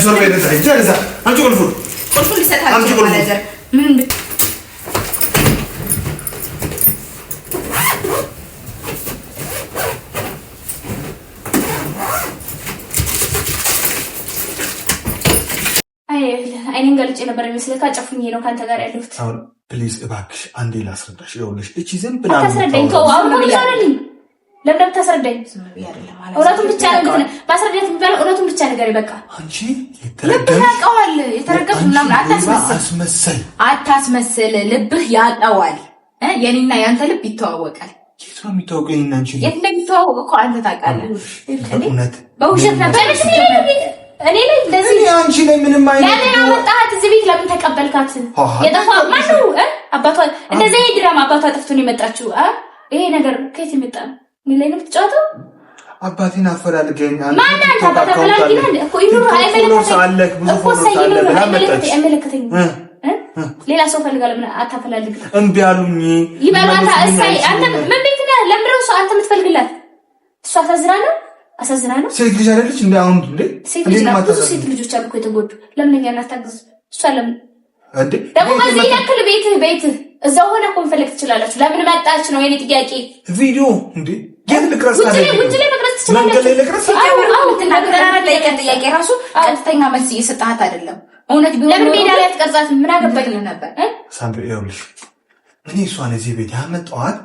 ሶርቤ ደረሰ ጀለዛ አንቺ ቁልፉ ሊሰጣችሁ አንቺ ቁልፉ ምን አይኔን ገልጬ ነበር የሚመስለው ካጨፉኝ ነው ካንተ ጋር ያለሁት። አሁን ፕሊዝ እባክሽ አንዴ ላስረዳሽ። ይኸውልሽ እቺ ዝም ብላ ታስረዳኝ። ተው አሁን ነው ይዛረልኝ። ለምን ታስረዳኝ? እውነቱን ብቻ ነው ማስረዳት የሚባለው እውነቱን ብቻ ነገር ይበቃ። አንቺ ልብህ ያውቀዋል። የተረገምኩ ምናምን አታስመስል። ልብህ ያውቀዋል። የኔና ያንተ ልብ ይተዋወቃል። የት ነው የሚተዋወቀው? የኔና አንቺ የት እንደሚተዋወቅ እኮ አንተ ታውቃለህ። እውነት በውሸት ነበር እኔ ላይ እንደዚህ አንቺ ላይ ምንም አይነት ለምን አመጣሃት እዚህ ቤት? ለምን ተቀበልካት? የጠፋው ማን ነው? አባቷ እንደዚህ ድራማ አባቷ ጠፍቶ ነው የመጣችው። ይሄ ነገር ከየት ይመጣ? ምን ላይ ነው የምትጫወተው? አባቴን አፈላልገኝ አንተ ማን አንተ አፈላልገኝ እኮ ይኑር አይመለከተኝም እኮ አይመለከተኝም። ሌላ ሰው ፈልጋለሁ። ምን አታፈላልግ? እምቢ አሉኝ ይበላታ። እሳይ አንተ ምን ቤት ነህ? ለምን ነው አንተ የምትፈልግላት? እሷ አሳዝናለሁ። ሴት ልጅ አይደለች እንዴ? አሁን እንዴ ሴት ልጅ ነው። ብዙ ሴት ልጆች አሉ እኮ የተጎዱ። ለምን እኛ እናታግዝ? እሷ ለምን እንዴ ደግሞ በዚህ ያክል ቤትህ እዛው ሆነ እኮ መፈለግ ትችላላችሁ። ለምን መጣች ነው የኔ ጥያቄ። ቪዲዮ እንዴ የት ልቅረጽ? ውጭ ላይ መቅረጽ ትችላለች። አሁን ትናገራለች። ጥያቄ ራሱ ቀጥተኛ መልስ እየሰጣት አይደለም። እውነት ቢሆን ለምን ሜዳ ላይ አትቀርጻት? ምን አገባኝ ነበር ሳምሪ። ይኸውልሽ እኔ እሷን እዚህ ቤት ያመጣኋት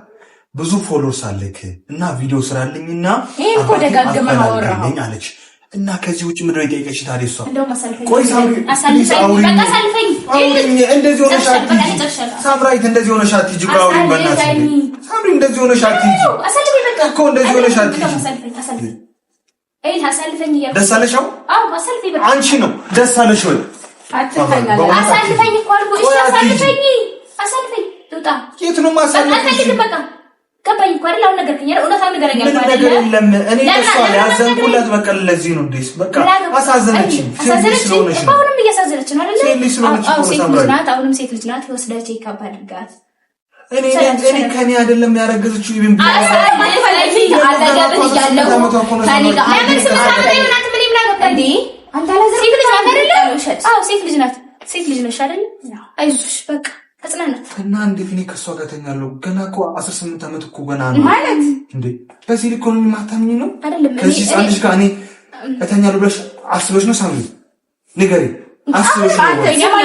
ብዙ ፎሎወርስ አለክ እና ቪዲዮ ስራልኝና እኮ ደጋግመ አወራኝ አለች እና ከዚህ ውጭ ምድር ይጠይቀሽ ታዲያ እሷ ቆይ አሳልፈኝ እንደዚህ ሆነሽ ሳምራይት እንደዚህ ሆነሽ አትሂጂ ብራውሪ በእናትሽ ሳምሪ እንደዚህ ሆነሽ አትሂጂ እኮ እንደዚህ ሆነሽ አትሂጂ አሳልፈኝ ደስ አለሽ? አዎ አሳልፈኝ በቃ አንቺ ነው ደስ አለሽ ወይ? አሳልፈኝ እኮ አልኩሽ አሳልፈኝ ትውጣ የት ነው ማሳልፈኝ በቃ ገባኝ እኮ አይደል? አሁን ነገር ከኛ እውነታው ነገረኛ ማለት ነው። የለም እኔ ለሷ ያዘንኩላት በቃ ለዚህ ነው እንዴ በቃ አሳዘነችኝ። ስለሆነሽ ነው አሁንም እያሳዘነች ነው አይደል? አሁንም ሴት ልጅ ናት። ወስዳ ቼክ አፕ አድርጋት። እኔ ከኔ አይደለም ያረገዘችው ይብን አጠገብህ እያለሁ ከኔ ጋር ለምን ስምታመጣ ይሆናት ምን ይምላል እንዴ? አንተ አላዘር ሴት ልጅ ናት አይደል? አዎ ሴት ልጅ ናት። ሴት ልጅ ነሽ አይደል? አይዞሽ በቃ አጽናናት እና እንዴት እኔ ከሷ ጋር ተኛለሁ? ገና እኮ 18 ዓመት እኮ ገና ነው ማለት እንዴ። በዚህ ኢኮኖሚ ማታምኝ ነው አይደለም? ከዚህ ልጅ ጋር እኔ እተኛለሁ ብለሽ አስበሽ ነው ሳሚ? ንገሪ አስበሽ ነው?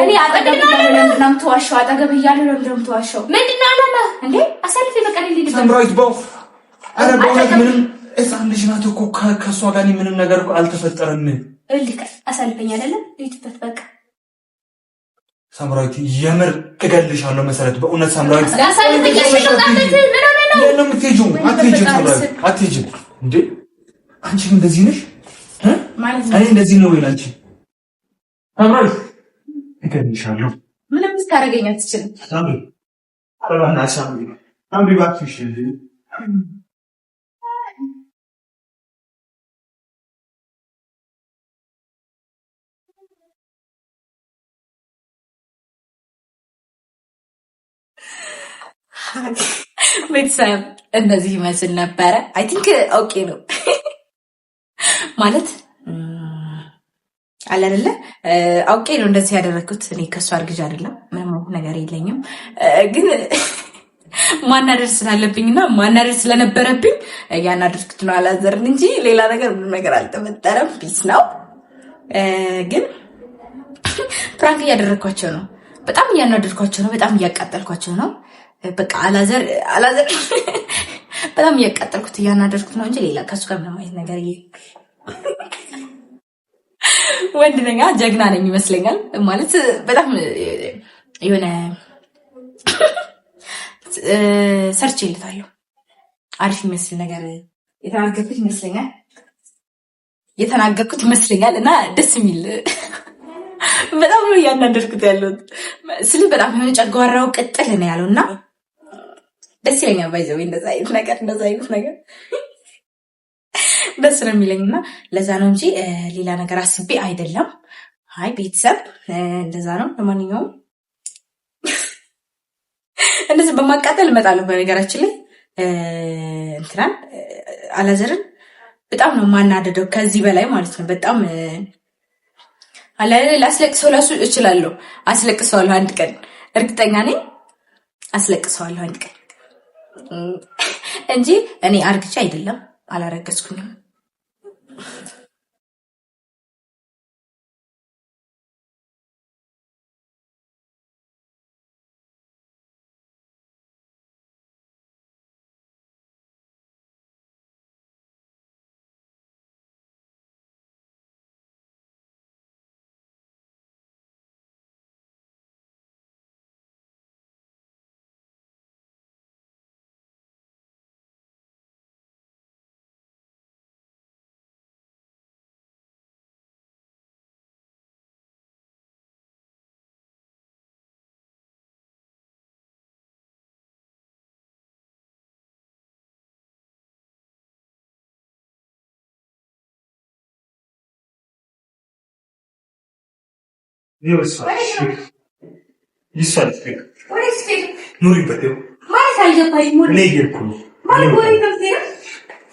እኔ አጠገብ ለምንድነው የምትዋሸው? አጠገብ እያለሁ ለምንድነው የምትዋሸው? ምንድነው አላማ እንዴ? አሳልፈኝ በቃ ልሂድ ሳምራዊት ባው አረ በእውነት ምንም እዛን ልጅ ናት እኮ ከሷ ጋር ምንም ነገር አልተፈጠረም። እልክ አሳልፈኝ አይደለም ልሂድበት በቃ ሳምራዊት የምር እገልሻለሁ። መሰረት በእውነት ሳምራዊት አትሄጂም እንዴ? አንቺ እንደዚህ ነሽ ማለት ነው? እኔ እንደዚህ ነው ወይ አንቺ? ሳምራዊት እገልሻለሁ። ምንም ልታረገኝ አትችልም። ሳምሪ አረባና ሳምሪ እባክሽ ቤተሰብ እንደዚህ ይመስል ነበረ። አይ ቲንክ ኦኬ ነው ማለት አለ አይደለ? ኦኬ ነው እንደዚህ ያደረኩት። እኔ ከሷ አርግጅ አይደለም ምንም ነገር የለኝም፣ ግን ማናደር ስላለብኝና ማናደር ስለነበረብኝ ያናደርኩት ነው አላዘርን እንጂ ሌላ ነገር ምንም ነገር አልተፈጠረም። ፒስ ነው። ግን ፕራንክ እያደረኳቸው ነው፣ በጣም እያናደርኳቸው ነው፣ በጣም እያቃጠልኳቸው ነው። በቃ አላዘር በጣም እያቃጠልኩት እያናደርኩት ነው እንጂ ሌላ ከሱ ጋር ምንም አይነት ነገር ወንድ ነኝ፣ ጀግና ነኝ ይመስለኛል። ማለት በጣም የሆነ ሰርች ይልታለሁ አሪፍ የሚመስል ነገር የተናገርኩት ይመስለኛል እና ደስ የሚል በጣም ነው እያናደርኩት ያለሁት ስለ በጣም የሆነ ጨጓራው ቅጥል ነው ያለውና ደስ ይለኛል። ባይዘው እንደዛ አይነት ነገር ደስ ነው የሚለኝና ለዛ ነው እንጂ ሌላ ነገር አስቤ አይደለም። አይ ቤተሰብ እንደዛ ነው። ለማንኛውም እንደዚህ በማቃጠል እመጣለሁ። በነገራችን ላይ እንትናን አላዘርን በጣም ነው ማናደደው ከዚህ በላይ ማለት ነው። በጣም አላለ ላስለቅሰው ላሱ እችላለሁ። አስለቅሰዋለሁ አንድ ቀን እርግጠኛ ነኝ። አስለቅሰዋለሁ አንድ ቀን እንጂ እኔ አርግቼ አይደለም፣ አላረገዝኩኝም።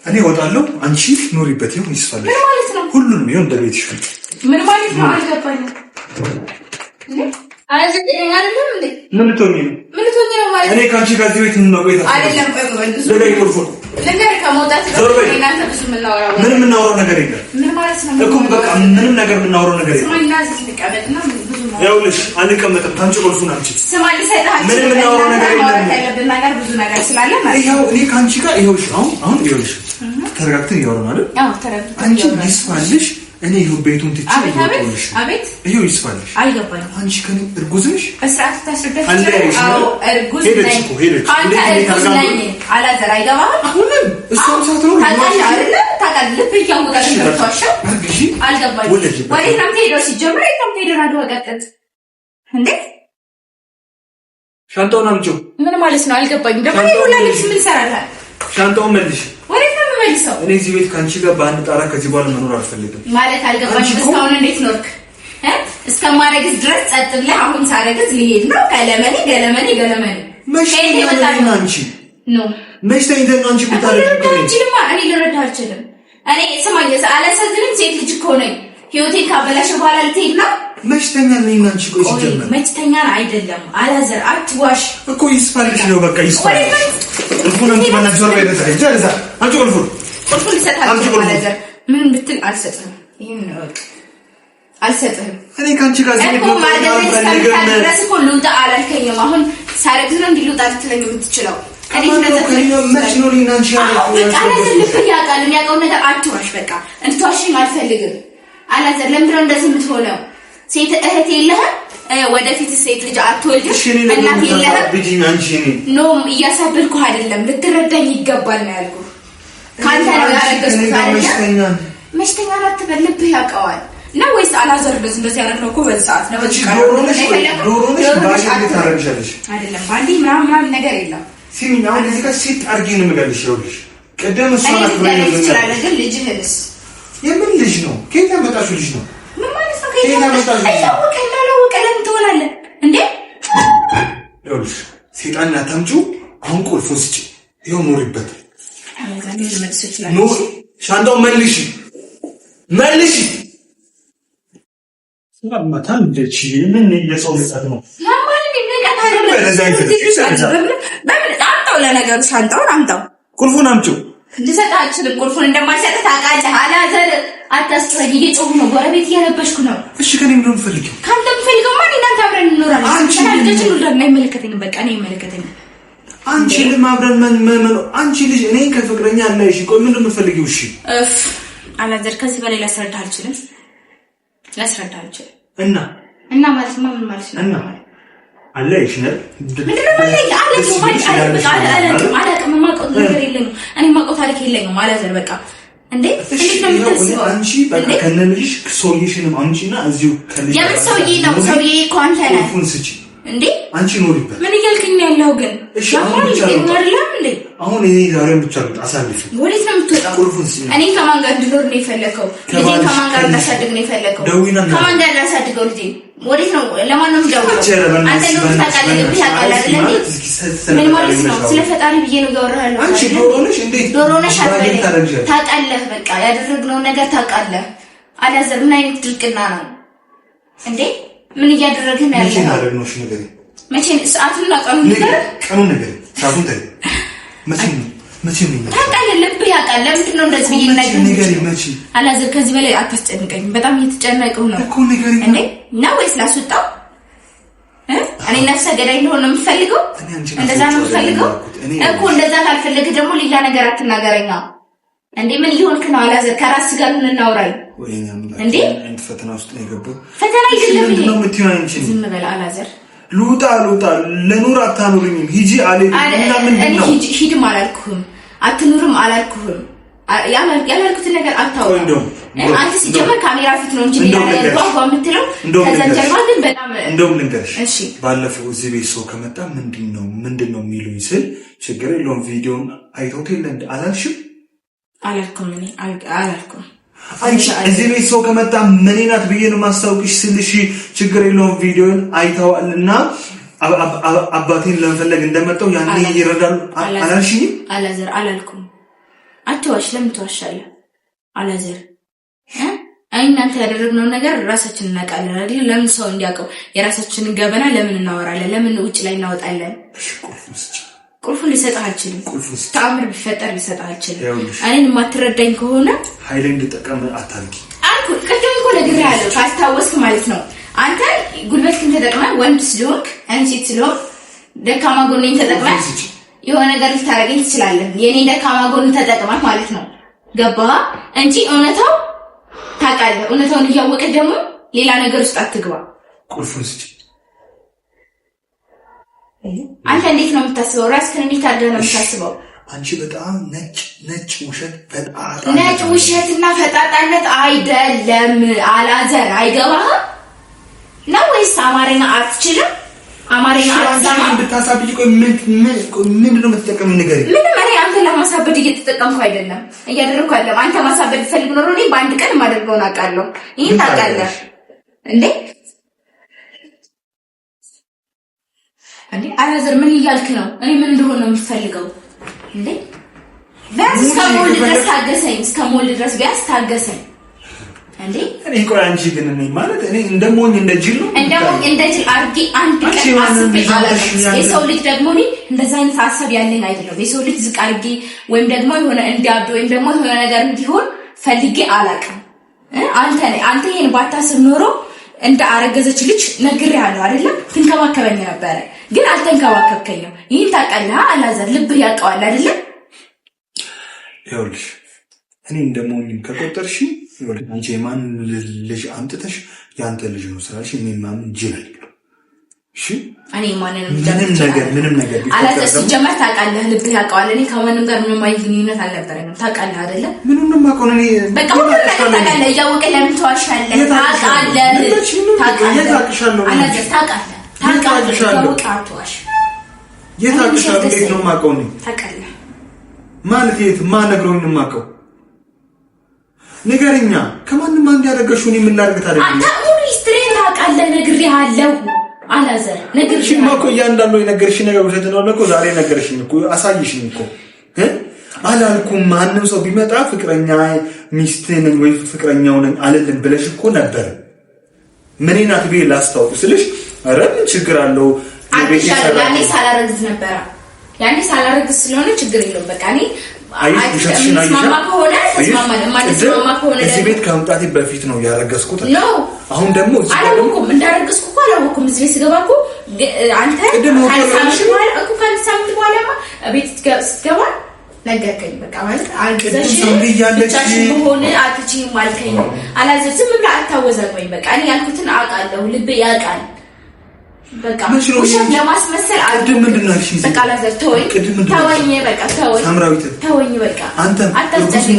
እኔ እወጣለሁ፣ አንቺ ኑሪበት። ይሁን ይስፋል። ሁሉንም ይሁን እንደ ቤትሽ። ምን ማለት ነው? አልገባኝም። ምን ልትሆኚ ነው? እኔ ከአንቺ ጋር እዚህ ቤት የምናውቀው አይደለም። ምንም የምናወራው ነገር የለም እኮ በቃ ምንም ነገር የምናወራው ነገር የለም። ይኸውልሽ አንቀመጥም። ታንቺ ቁልፉን አምጪ። ምንም የምናወራው ነገር የለም። ይኸው እኔ ከአንቺ ጋር ይኸውልሽ አሁን ይኸውልሽ ተረጋግተን እያወራን አይደል? አንቺ ይስፋልሽ እኔ ይኸው ቤቱን ትቼ ይወጣልሽ። አቤት ይኸው ይስፋልሽ። አይገባኝም። አንቺ ከኔ እርጉዝ ነሽ? በስርዓት ታስረዳሽ። አዎ እርጉዝ ነኝ። አንተ እርጉዝ ነኝ አላዘር አይገባም። አሁንም እሷም ሳትኖር ታውቃለህ አይደለ? ታውቃለህ ልብ እያወጣሽ ነው ታውሻ። አልገባኝም። ወዴት ነው የምትሄደው? ሲጀምር የት ነው የምትሄደው? አድዋ ቀጥል እንዴ! ሻንጣውን አምጪው። ምን ማለት ነው? አልገባኝም። ደግሞ ይሁላ ልብስ ምን ሰራላል? ሻንጣውን መልሽ። እኔ እዚህ ቤት ከአንቺ ጋር በአንድ ጣራ ከዚህ በኋላ መኖር አልፈልግም። ማለት አልገባኝም። እስካሁን እንዴት ኖርክ? እስከማረግዝ ድረስ ጸጥ ብለህ አሁን ሳረግዝ ሊሄድ ነው ገለመኔ ገለመኔ ገለመኔ። መቼ ተኝተን አንቺ ነው መቼ ተኝተን አንቺ ብታረግኝ አንቺማ እኔ ልረዳ አልችልም። እኔ ስማኝ አላሳዝንም። ሴት ልጅ እኮ ነኝ። ህይወቴን ካበላሽ በኋላ ልትሄድ ነው? መቼ ተኛን ነኝ አንቺ? ቆይ ሲጀመር መቼ ተኛን አይደለም አላዘር አትዋሽ እኮ ይስፋልሽ ነው በቃ ይስፋልሽ። ቁልፉን አንቺ ማናጀር ዞር በይ በዛ ጀለዛ አንቺ ቁልፉን ልሰጥህ አላዘር ምን ብትል አልሰጥህም። ይሄን ነው አልሰጥህም። እኔ ካንቺ ጋር እኮ ማደረስ ድረስ እኮ ልውጣ አላልከኝም። አሁን ሳረግዝ ነው እንዲህ ልውጣ ልትለኝ የምትችለው? እኔ መች ነው ሊናንቺ በቃ አላዘር ልብ ያውቃል። የሚያውቀው ነገር አትዋሽ። በቃ እንድትዋሽኝ አልፈልግም አላዘር። ለምንድን ነው እንደዚህ የምትሆነው? ሴት እህት የለህም? ወደፊት ሴት ልጅ አትወልድም? እናት የለህም? ኖ እያሳበድኩህ አይደለም፣ ልትረዳኝ ይገባል ነው ያልኩህ። ካንተ ነው ያረገዝኩት አይደለም? መሽተኛ አትበል፣ ልብህ ያውቀዋል ነው ወይስ አላዘር እንደዚህ ያደረግነው እኮ በዚህ ሰዓት ነው። በዚህ ቃል አይደለም ባንዲ ምናምን ነገር የለም። ሲሚና አሁን እዚህ ጋር ሴት አርጊ ነው የምገልሽ። ይኸውልሽ ቀደም እሷ ናት ብለሽ ይችላል ግን ልጅህንስ የምን ልጅ ነው? ከየት ያመጣሽው ልጅ ነው? ምን ማለት ነው? ከየት ያመጣሽው? ለምን ትሆናለህ እንዴ? ይኸውልሽ ሴጣን አታምጪው። አሁን ቁልፉን ስጪ። ይኸው ኑሪበት። ኖ ሻንጣው መልሺ መልሺ። ማታም ደቺ ምን የሰው ልጣት ነው? ለነገሩ ሻንጣውን አምጣው። ቁልፉን አምጪው። ልሰጥህ አልችልም። ቁልፉን እንደማልሰጥህ ታውቃለህ። አላዘር አታስጨኝ። እየጮሁ ነው፣ ጎረቤት እየረበሽኩ ነው። እሺ ከኔ ምንድን ነው የምትፈልጊው? ከአንተ የምፈልገው ማን እናንተ አብረን እንኖራለን። አንቺ አይመለከተኝም። በቃ እኔ አይመለከተኝም። አንቺ ለማብረን ምን አንቺ ልጅ እኔ ከፍቅረኛ አለሽ። ቆይ ምንድን ነው የምትፈልጊው? እሺ አላዘር ከዚህ በላይ ላስረዳህ አልችልም። እና ማለት ምን ማለት ነው? እና አለሽ ነው ምንድነው ማለት አላውቅም። የማውቀው ነገር የለኝም። እኔ የማውቀው ታሪክ የለኝም። አላዘር በቃ እንዴት ነው የምታስበው? አንቺ በቃ ከነልሽ ሶሉሽንም አምጪና እዚሁ ከልጅ የምን ሰውዬ ነው? ሰውዬ እኮ አንተ ነህ እንዴ? አንቺ ኖሪበት። ምን እያልከኝ ነው ያለው? ግን እሺ አሁን እኔ ዛሬም ብቻ ልውጣ። አሳልፊ። ወዴት ነው የምትወጣው? እኔ ከማን ጋር እንድኖር ነው የፈለከው? ልጄን ከማን ጋር እንዳሳድግ ነው የፈለከው? ከማን ጋር እንዳሳድገው ልጄን? ወዴት ነው? ለማን ነው የምደውለው? አንተ ነው ታውቃለህ። ልብህ ያውቃል አይደል? ምን ማለት ነው? ስለ ፈጣሪ ብዬ ነው ያወራህ ያለው። አንቺ ዶሮ ነሽ አይደል? ታውቃለህ። በቃ ያደረግነው ነገር ታውቃለህ። አላዘር ምን አይነት ድርቅና ነው? እንዴ ምን እያደረግህ ነው ያለው? መቼ ሰዓቱን ቀኑን ሰዓቱን መቼ ነው ታውቃለህ? ልብህ ያውቃል። ለምንድን ነው እንደዚህ ብዬሽ ነገር አላዘር ከዚህ በላይ አታስጨንቀኝ። በጣም እየተጨነቅሁ ነው እኮ እንዴ ነው ወይስ ላስወጣው? እኔ ነፍሰ ገዳይ እንደሆነ ነው የምትፈልገው? እንደዛ ነው የምትፈልገው እኮ። እንደዛ ካልፈለግህ ደግሞ ሌላ ነገር አትናገረኛ እንዴ። ምን ሊሆንክ ነው አላዘር? ከራስህ ጋር ምን እናወራለን እንዴ? ፈተና ውስጥ ነው የገባው። ፈተና አይደለም ይሄ። ዝም በል አላዘር። ሉጣ ለኑር አታኑርኝም ሂጂ አለኝ እና ምንድን ነው? ሂድም አላልኩህም አትኑርም አላልኩህም። ያላልኩትን ነገር አታውቅም አንተ። ሲጀመር ካሜራ ፊት ነው እንጂ ሌላ ነገር ጓጓ የምትለው ከዛ ጀርባ ግን በጣም እንደውም ልንገርሽ፣ ባለፈው እዚህ ቤት ሰው ከመጣ ምንድን ነው የሚሉኝ ስል ችግር የለውም ቪዲዮን አይተውት የለ እንደ አላልሽም? አላልኩም እኔ አላልኩም። አንቺ እዚህ ቤት ሰው ከመጣ ምን ናት ብዬ ነው ማስታወቅሽ ስልሽ ችግር የለውም ቪዲዮን አይተዋልና አባቴን ለመፈለግ እንደመጣው ያኔ ይረዳሉ አላልሽኝ? አላዘር አላልኩም። አትዋሽ። ለምን ትዋሻለህ አላዘር? እናንተ ያደረግነው ነገር ራሳችን እናውቃለን አይደል? ለምን ሰው እንዲያውቀው የራሳችንን ገበና ለምን እናወራለን? ለምን ውጭ ላይ እናወጣለን? ቁልፉን ልሰጥህ አልችልም። ተአምር ቢፈጠር ልሰጥህ አልችልም። እኔን የማትረዳኝ ከሆነ ኃይሌ እንድጠቀም አታርጊ አልኩ። ቅድም እኮ ነግሬሃለሁ ካስታወስክ ማለት ነው። አንተ ጉልበትህን ተጠቅመህ ወንድ ስለሆንክ እኔ ሴት ስለሆንክ ደካማ ጎኔን ተጠቅመህ የሆነ ነገር ልታረገኝ ትችላለህ። የኔ ደካማ ጎን ተጠቅመህ ማለት ነው። ገባህ እንጂ እውነታው ታውቃለህ። እውነታውን እያወቅህ ደግሞ ሌላ ነገር ውስጥ አትግባ። ቁልፉን ስጪ። አንተ እንዴት ነው የምታስበው? ራስህን እንዴት አድርገህ ነው የምታስበው? አንቺ በጣም ነጭ ውሸት ፈጣጣ ነጭ ውሸትና ፈጣጣነት አይደለም አላዘር። አይገባህም ነው ወይስ አማርኛ አትችልም? አማርኛ አትሰማም? ብታሳብጂ ቆይ ምን ነው የምትጠቀሚው ነገር? ምንም እኔ አንተ ለማሳበድ እየተጠቀምኩ አይደለም እያደረኩ አይደለም። አንተ ማሳበድ ፈልግ ኖሮ እኔ በአንድ ቀን ማደርገውን አውቃለሁ። ይሄን ታውቃለህ እንዴ? እንዴ አላዘር ምን እያልክ ነው? እኔ ምን እንደሆነ ነው የምትፈልገው እንዴ? ቢያንስ እስከሞል ድረስ ታገሰኝ። እስከሞል ድረስ ቢያንስ ታገሰኝ እንዴ። እኔ ቆይ አንቺ ግን እኔ ማለት እኔ እንደሞኝ እንደጅል ነው እንደሞኝ እንደጅል አርጊ አንድ ቀን አስቤ አላውቅም። የሰው ልጅ ደግሞ እኔ እንደዛ አይነት ሐሳብ ያለኝ አይደለም። የሰው ልጅ ዝቅ አርጊ ወይም ደግሞ የሆነ እንዲያብድ ወይም ደግሞ የሆነ ነገር እንዲሆን ፈልጌ አላውቅም። አንተ ይሄን ባታስብ ኖሮ እንደ አረገዘች ልጅ ነግሬሃለሁ አይደለም? ትንከባከበኝ ነበረ ግን አልተንከባከብከኝም። ይሄን ታውቃለህ አላዘር። ልብህ ያውቀዋል አይደለም? ይኸውልሽ እኔ እንደሞኝ ከቆጠርሽ ይኸውልሽ አንቺ የማን ልጅ አምጥተሽ ያንተ ልጅ ነው ስላልሽ እኔ ማምን ጅል እሺ እኔ ማንንም ምንም ነገር አላዘር ሲጀመር ታውቃለህ። ልብህ ያውቀዋል። እኔ ከማንም ጋር ምንም አይነት ግንኙነት አልነበረኝም። ታውቃለህ አይደለም? ምንም ማቆን እኔ በቃ ሁሉም ነገር ታውቃለህ። እያወቅህ ለምን ተዋሻለህ? ታውቃለህ አላዘር ታውቃለህ ያወቅህ አትዋሽ። የታውቃለህ እንዴት ነው ማቆን ታውቃለህ ማለት የት ማን ነግሮኝ ነው ማቀው? ንገረኛ። ከማንም አንድ ያደረገሽው እኔ ምን ላድርግ ታዲያ? አታውሪ ስትሬት ታውቃለህ። ነግሬሃለሁ አላዘር ነግሬሽ እኮ እያንዳንዱ የነገርሽኝ ነገር ውሸት ነው እኮ ዛሬ ነገርሽኝ እኮ አሳይሽኝ እኮ አላልኩም። ማንም ሰው ቢመጣ ፍቅረኛ ሚስት ነኝ ወይ ፍቅረኛው ነኝ አልልም ብለሽ እኮ ነበር። ምን ናት ብዬ ላስታውቅ ስልሽ ኧረ ምን ችግር አለው ያኔ ሳላረግዝ ነበረ። ያኔ ሳላረግዝ ስለሆነ ችግር የለውም። በቃ እኔ ማማ ከሆነ እዚህ ቤት ከመምጣቴ በፊት ነው ያረገዝኩት። አሁን ደግሞ አላወኩም እንዳረገዝኩ እኮ አላወኩም። እዚህ ቤት ስገባ እኮ አንተ ሳምንት በኋላማ ቤት ስትገባ ነገርከኝ። በቃ ማለት አልገዛሽ ብቻሽን በሆነ አትችይም አልከኝ። አላዘር ዝም ብለህ አታወዛግበኝ። በቃ እኔ ያልኩትን አውቃለሁ። ልቤ ያውቃል። በቃ ውሸት ለማስመሰል ቅድም ምንድን ነው ያልሽኝ? በቃ አላዘር ተወኝ በቃ ተወኝ። ሳምራዊት ተወኝ በቃ አንተ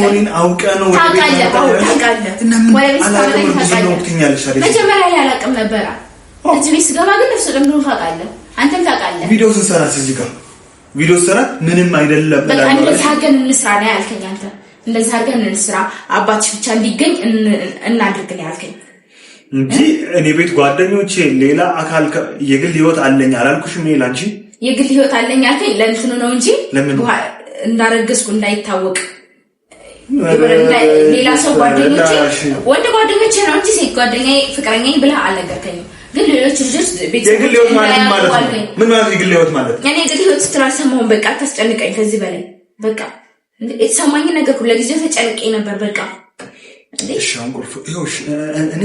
ሞኒን አውቀህ ነው ታውቃለህ። መጀመሪያ ላይ አላውቅም ነበረ። እዚህ ቤት ስገባ ግን ነፍሰ ጡር እንደሆንኩ ታውቃለህ። አንተም ታውቃለህ። ቪዲዮ ስንሰራት እዚህ ጋር ቪዲዮ ስንሰራት ምንም አይደለም። በቃ እንደዚህ አድርገን እንስራ ነው ያልከኝ አንተ። እንደዚህ አድርገን እንስራ አባትሽ ብቻ እንዲገኝ እናድርግ ነው ያልከኝ እንጂ እኔ ቤት ጓደኞቼ ሌላ አካል የግል ህይወት አለኝ አላልኩሽም? ይሄ ላንቺ የግል ህይወት አለኝ አልከኝ ለእንትኑ ነው እንጂ እንዳረገዝኩ እንዳይታወቅ ሌላ ሰው ጓደኞቼ ወንድ ጓደኞቼ ነው እንጂ ሴት ጓደኛዬ ፍቅረኛዬ ብለህ አልነገርከኝም። ግን ሌሎች ልጆች የግል ህይወት ማለት ምን ማለት የግል ህይወት ማለት እኔ የግል ህይወት ስትራሰማውን በቃ ታስጨንቀኝ ከዚህ በላይ በቃ የተሰማኝ ነገር ሁሉ ለጊዜው ተጨንቄ ነበር በቃ እሺ አንቆልፍ ይኸውልሽ እኔ